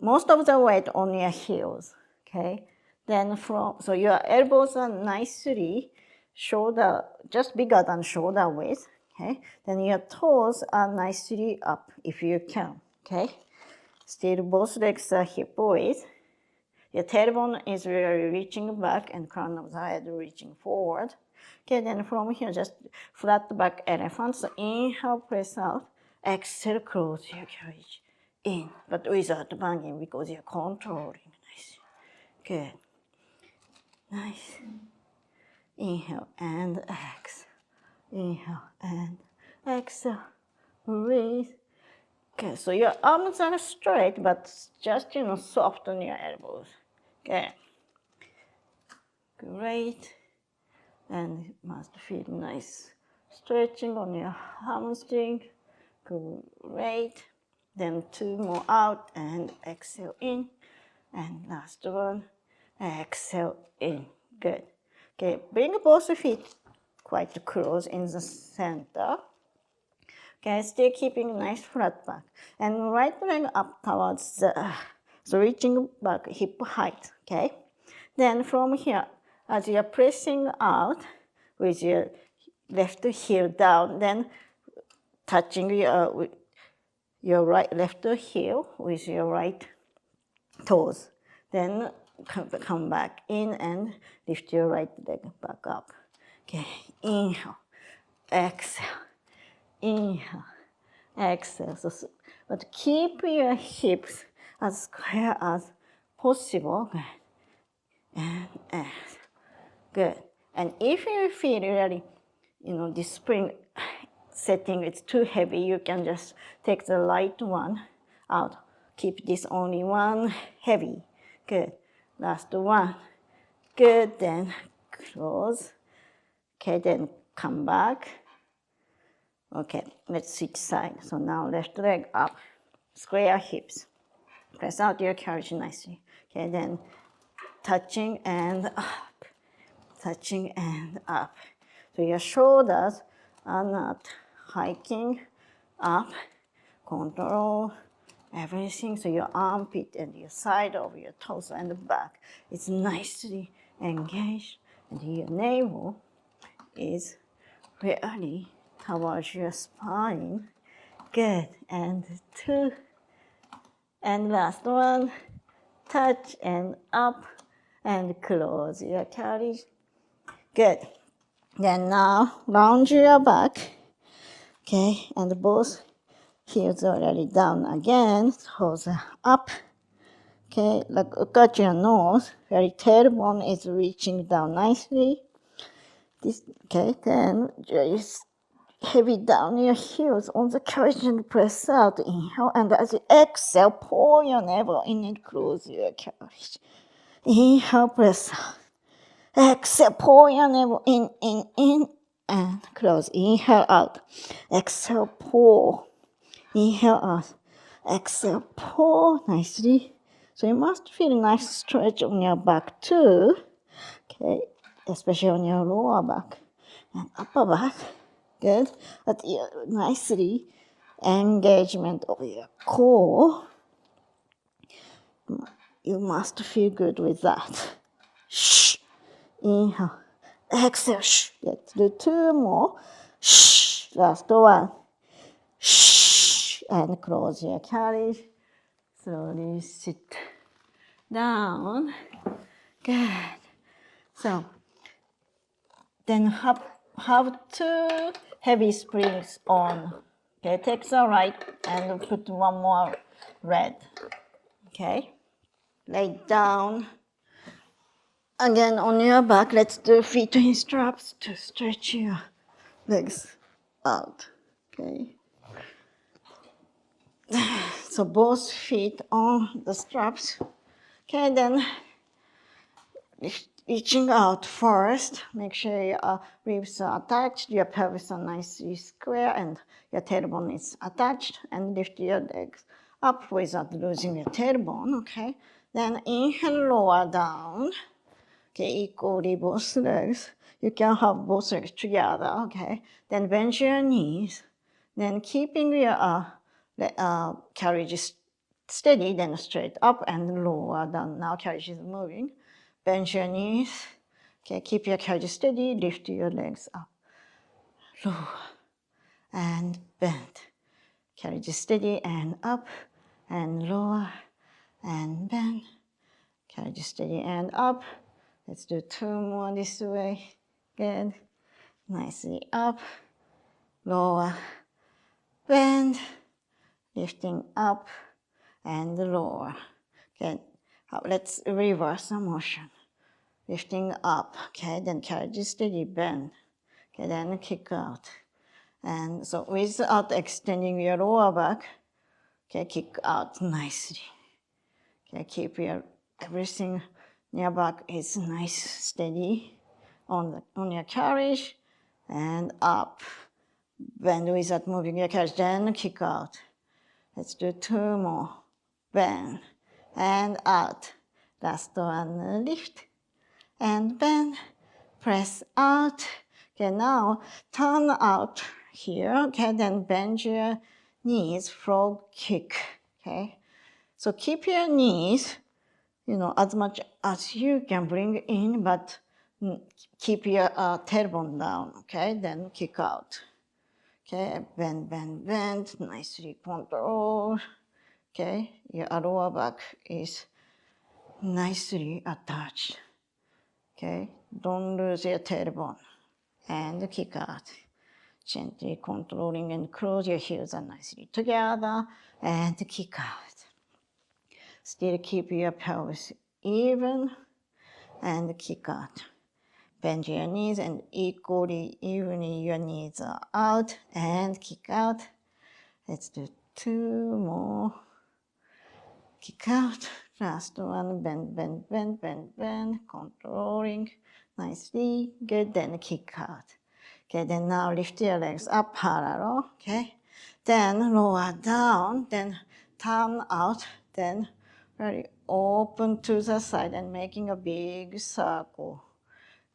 most of the weight on your heels, okay? Then so your elbows are nicely shoulder, just bigger than shoulder width, okay? Then your toes are nicely up if you can, okay? Still both legs are hip width. Your tailbone is really reaching back and crown of the head reaching forward. Okay, then from here, just flat back elephant. So inhale, press out. Exhale, close your carriage in, but without banging because you're controlling. Nice. Good. Nice. Inhale and exhale. Inhale and exhale. Breathe. Okay, so your arms are straight, but just, soften your elbows. Okay. Great. And it must feel nice. Stretching on your hamstring. Great. Then 2 more out and exhale in. And last one. Exhale in. Good. Okay, bring both feet quite close in the center. Okay, still keeping nice flat back. And right leg up towards the, so reaching back hip height, okay? Then from here, as you're pressing out with your left heel down, then touching your left heel with your right toes. Then come back in and lift your right leg back up. Okay, inhale, exhale. Inhale, exhale. So, but keep your hips as square as possible. Good. And exhale. Good. And if you feel really, this spring setting is too heavy, you can just take the light one out. Keep this only one heavy. Good. Last one. Good. Then close. Okay, then come back. Okay, let's switch side. So now left leg up, square hips. Press out your carriage nicely. Okay, then touching and up, touching and up. So your shoulders are not hiking up. Control everything. So your armpit and your side of your torso and the back is nicely engaged. And your navel is really towards your spine. Good. And 2. And last one. Touch and up and close your carriage. Good. Then now round your back. Okay. And both heels already down again. Toes up. Okay. Look at your nose. Very tailbone is reaching down nicely. Okay. Then just heavy down your heels on the carriage and press out. Inhale, and as you exhale, pull your navel in and close your carriage. Inhale, press out. Exhale, pull your navel in, and close. Inhale out. Exhale, pull. Inhale out. Exhale, pull. Nicely. So you must feel a nice stretch on your back too. Okay, especially on your lower back and upper back. Good. But nicely engagement of your core. You must feel good with that. Shh. Inhale. Exhale. Shh. Let's do 2 more. Shh. Last one. Shh. And close your carriage. Slowly sit down. Good. So then have 2 heavy springs on. Okay, take the right and put 1 more red. Okay, lay down. Again on your back, let's do feet in straps to stretch your legs out. Okay. So both feet on the straps. Okay, then reaching out first. Make sure your ribs are attached, your pelvis are nicely square, and your tailbone is attached. And lift your legs up without losing your tailbone, okay? Then inhale, lower down. Okay, equally both legs. You can have both legs together, okay? Then bend your knees. Then keeping your carriage steady, then straight up and lower down. Now carriage is moving. Bend your knees. Okay, keep your carriage steady, lift your legs up. Lower and bend. Carriage steady and up and lower and bend. Carriage steady and up. Let's do 2 more this way. Good. Nicely up, lower, bend, lifting up and lower. Good. Let's reverse the motion. Lifting up, okay, then carriage steady, bend. Okay, then kick out. And so without extending your lower back, okay, kick out nicely. Okay, keep your everything in your back is nice, steady on your carriage, and up. Bend without moving your carriage, then kick out. Let's do 2 more. Bend and out. Last one, lift and bend, press out. Okay, now turn out here. Okay, then bend your knees, frog kick. Okay, so keep your knees, as much as you can bring in, but keep your tailbone down. Okay, then kick out. Okay, bend, bend, bend, nicely control. Okay, your lower back is nicely attached. Okay, don't lose your tailbone. And kick out. Gently controlling and close your heels are nicely together and kick out. Still keep your pelvis even and kick out. Bend your knees and evenly your knees are out and kick out. Let's do 2 more. Kick out. Last one. Bend, bend, bend, bend, bend. Controlling nicely. Good. Then kick out. Okay. Then now lift your legs up parallel. Okay. Then lower down. Then turn out. Then very open to the side and making a big circle.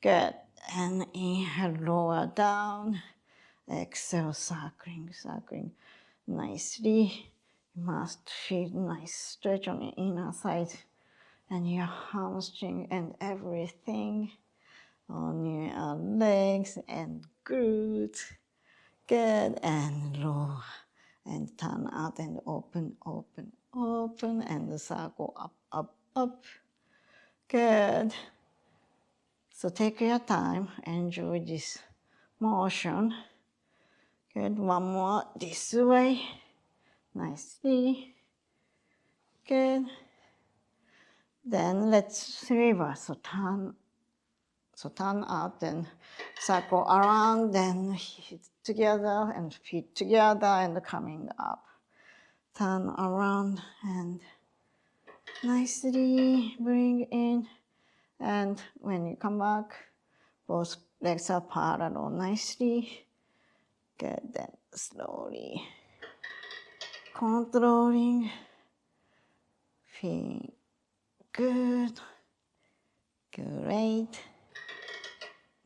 Good. And inhale, lower down. Exhale, circling, circling nicely. You must feel nice stretch on your inner side and your hamstring and everything on your legs and glutes. Good. And lower. And turn out and open, open, open. And circle up, up, up. Good. So take your time, enjoy this motion. Good, 1 more this way, nicely. Good. Then let's reverse, so turn out, then circle around, then hip together and feet together and coming up. Turn around and nicely bring in. And when you come back, both legs are parallel nicely. Good, then slowly controlling, feeling good, great,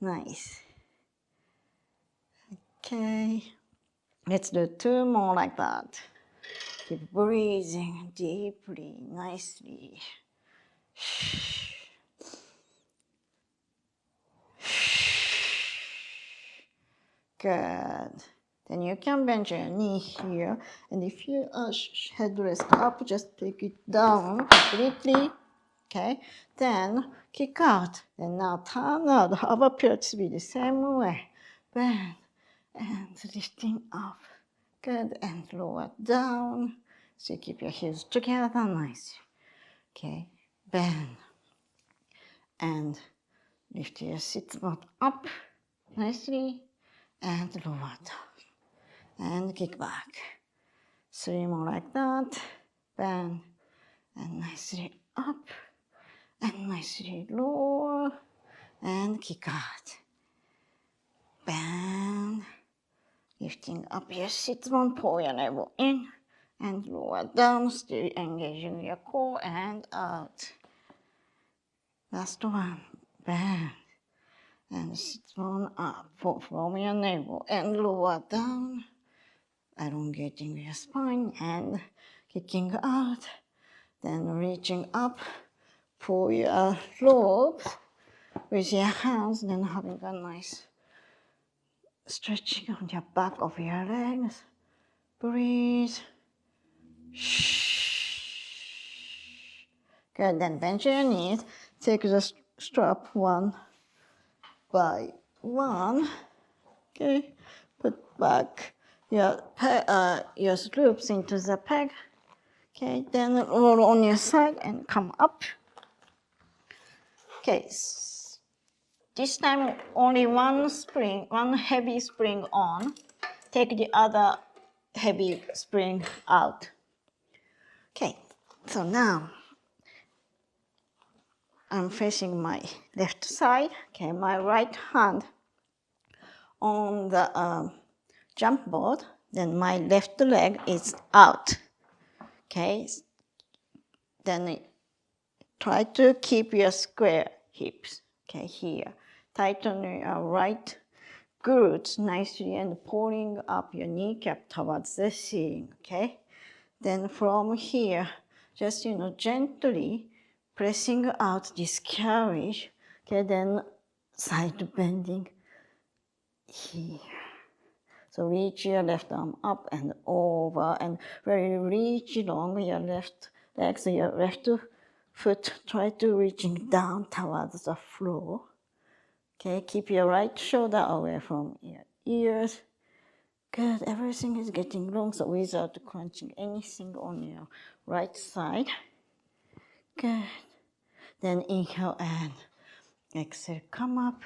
nice. Okay, let's do 2 more like that. Keep breathing deeply, nicely. Good. Then you can bend your knee here, and if you head rest up, just take it down completely. Okay. Then kick out. Then now turn out. Have appear to be the same way. Bend and lifting up. Good. And lower down. So you keep your heels together nicely. Okay. Bend and lift your sit bones up nicely and lower down. And kick back. 3 more like that. Bend and nicely up and nicely lower. and kick out. Bend. Lifting up your sit bone, pull your navel in and lower down, still engaging your core and out. Last one. Bend. And sit bone up, pull from your navel and lower down. Elongating your spine and kicking out. Then reaching up, pull your lobes with your hands, then having a nice stretching on your back of your legs. Breathe. Good, then bend your knees. Take the strap one by one. Okay, put back your loops into the peg. Okay, then roll on your side and come up. Okay, this time only one spring, one heavy spring on. Take the other heavy spring out. Okay, so now I'm facing my left side. Okay, my right hand on the jump board. Then my left leg is out. Okay, then try to keep your square hips. Okay, here. Tighten your right glutes nicely and pulling up your kneecap towards the ceiling. Okay, then from here, just gently pressing out this carriage. Okay, then side bending here. So reach your left arm up and over, and when you reach long your left leg, so your left foot, try to reaching down towards the floor. Okay, keep your right shoulder away from your ears. Good, everything is getting long, so without crunching anything on your right side. Good. Then inhale and exhale, come up.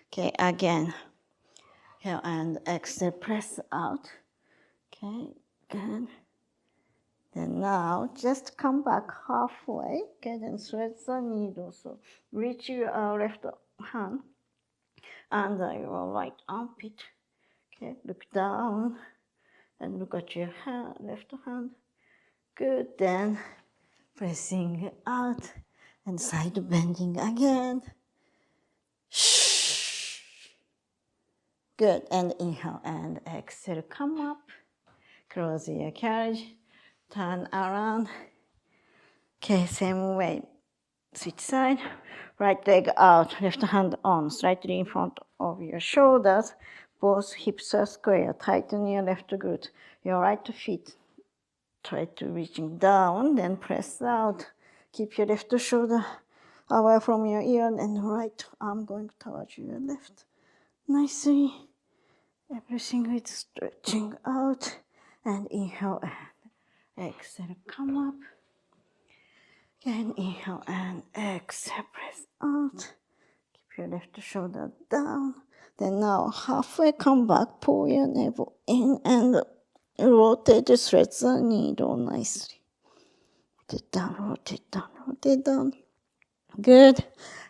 Okay, again. Inhale and exhale, press out. Okay, good. Then now, just come back halfway. Okay, then thread the needle. So reach your left hand under your right armpit. Okay, look down and look at your hand, left hand. Good, then pressing out and side bending again. Good, and inhale and exhale, come up. Close your carriage, turn around. Okay, same way. Switch side, right leg out, left hand on, slightly in front of your shoulders. Both hips are square, tighten your left glute. Your right feet, try to reaching down, then press out. Keep your left shoulder away from your ear and right arm going towards your left. Nicely. Everything is stretching out. And inhale and exhale, come up. Again, inhale and exhale, press out. Keep your left shoulder down. Then now halfway come back, pull your navel in and rotate, thread the needle nicely. Rotate down, rotate down, rotate down. Good.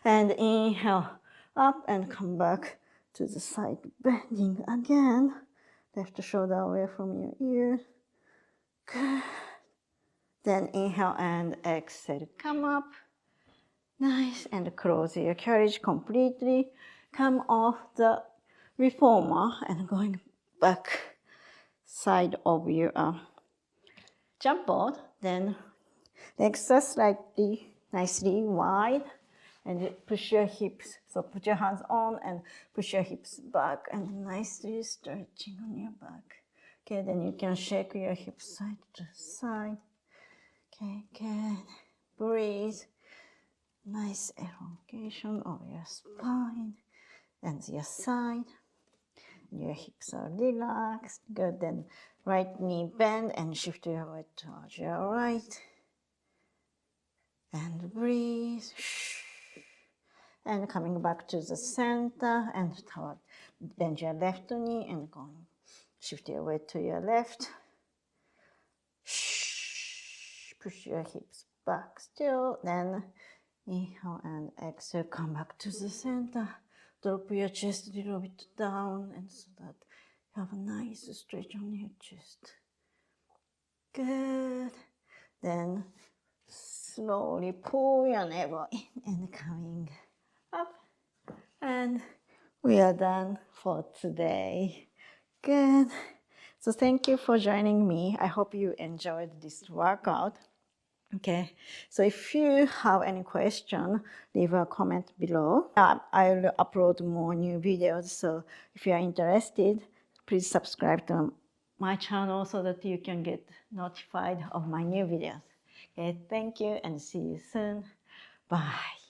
And inhale up and come back to the side, bending again. Left shoulder away from your ear. Good. Then inhale and exhale, come up. Nice, and close your carriage completely. Come off the reformer and going back side of your jump board. Then legs are slightly, nicely wide, and push your hips. So put your hands on and push your hips back and nicely stretching on your back. Okay, then you can shake your hips side to side. Okay, good. Breathe. Nice elongation of your spine and your side. Your hips are relaxed. Good. Then right knee bend and shift your weight towards your right. And breathe. And coming back to the center and toward, bend your left knee and going. Shift your weight to your left. Push your hips back still. Then Inhale and exhale, come back to the center. Drop your chest a little bit down, and so that you have a nice stretch on your chest. Good. Then slowly pull your navel in and coming up. And we are done for today. Good. So thank you for joining me. I hope you enjoyed this workout. Okay, so if you have any question, leave a comment below. I'll upload more new videos, so if you are interested, please subscribe to my channel so that you can get notified of my new videos. Okay, thank you and see you soon. Bye.